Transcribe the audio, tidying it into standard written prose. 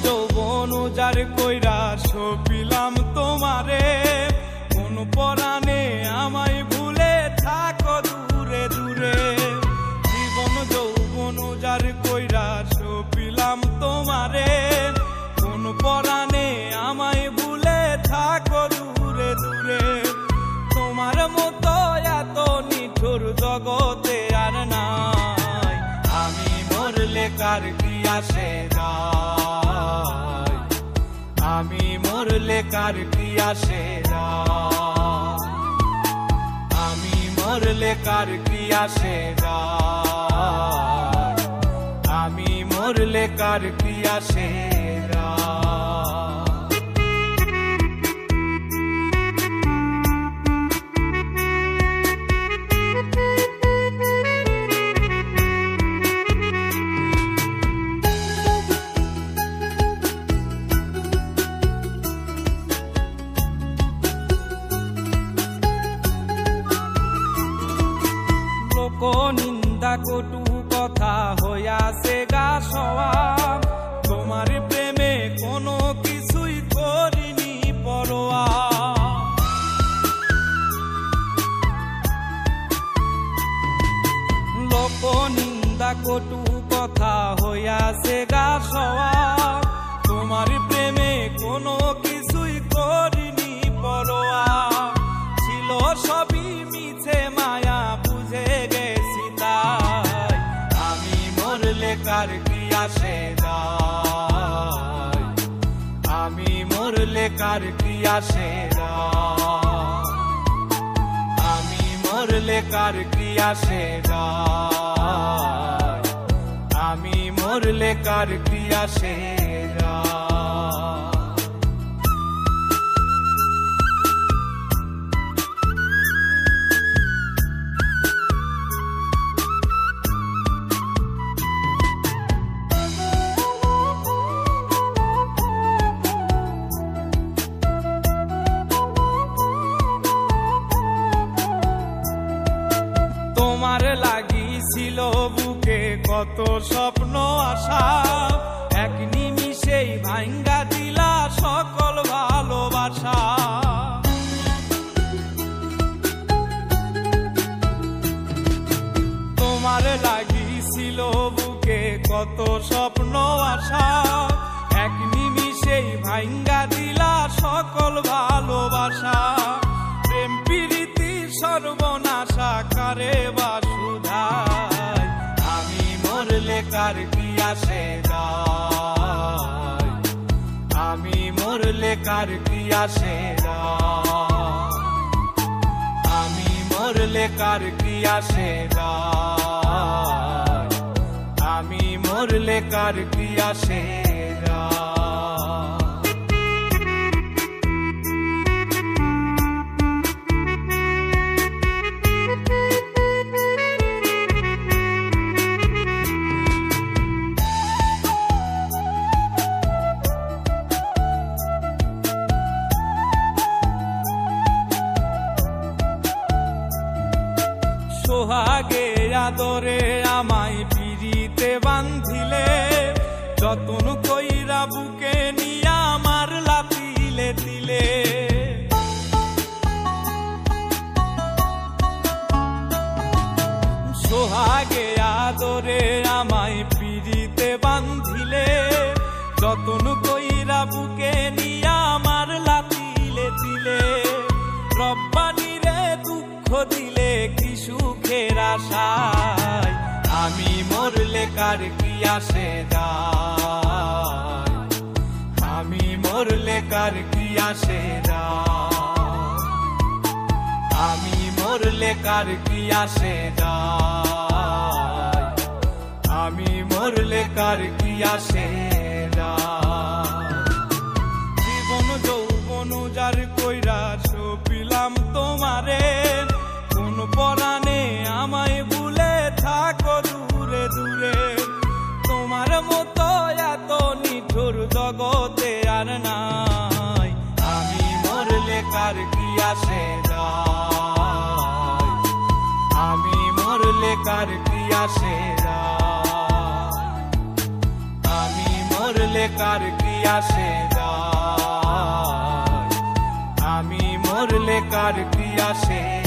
যৌবন উজার কইরা সপিলাম তোমারে, কোন পরাণে আমায় ভুলে থাকো দূরে দূরে। জীবন যৌবন উজার কইরা সপিলাম তোমারে, কোন পরাণে আমায় ভুলে থাকো দূরে দূরে। তোমার মতো এত নিঠুর জগতে আর নাই, আমি মরলে কার কি আসে যায়, আমি মরলে কার কি আসে যায়, আমি মরলে কার কি আসে যায়, আমি মরলে কার কি আসে যায়। নিন্দা কটু কথা হইয়াছে গা সওয়া, তোমার প্রেমে কোনো কিছুই করিনি পরোয়া। লোক নিন্দা কটু কথা হইয়াছে গা সওয়া, তোমার প্রেমে কোনো কিছুই করিনি পরোয়া। ছিল সবই মিছে মায়া বুঝে গেছি তাই, আমি মরলে কার কি আসে যায়, আমি মরলে কার কি আসে যায়, আমি মরলে কার কি আসে যায়, আমি মরলে কার কি আসে যায়। তোমার লাগিছিল বুকে কত স্বপ্ন আশা, এক নিমিষেই ভাঙ্গা দিলা সকল ভালোবাসা। তোমার লাগিছিল বুকে কত স্বপ্ন আশা, এক নিমিষেই ভাঙ্গা দিলা সকল ভালোবাসা। প্রেম প্রীতি সর্বনাশা কারে বা সুধায়, আমি মরলে কার কি আসে যায়, আমি মরলে কার কি আসে যায়, আমি মরলে কার কি আসে যায়, আমি মরলে কার কি আসে যায়। সোহাগে আদরে আমায় পিরিতে বান্ধিলে, যতন কইরা বুকে নিয়া আমার লাতিলে দিলে। সোহাগে আদরে আমায় পিরিতে বান্ধিলে, যতন কইরা বুকে নিয়া আমার লাতিলে দিলে। রব্বানি রে দুঃখ দিলে কি সুখের আশায়, আমি মরলে কার কি আসে যায়, আমি মরলে কার কি আসে যায়, আমি মরলে কার কি আসে যায়, আমি মরলে কার কি আসে যায়। জীবন যৌবন উজার কইরা সপিলাম তোমারে, কোন পরাণে আমায় ভুলে থাকো দূরে দূরে। তোমার মতো এত নিঠুর জগতে আর নাই, আমি মরলে কার কি আসে যায়, আমি মরলে কার কি আসে যায়, আমি মরলে কার কি আসে যায়, আমি মরলে কার কি আসে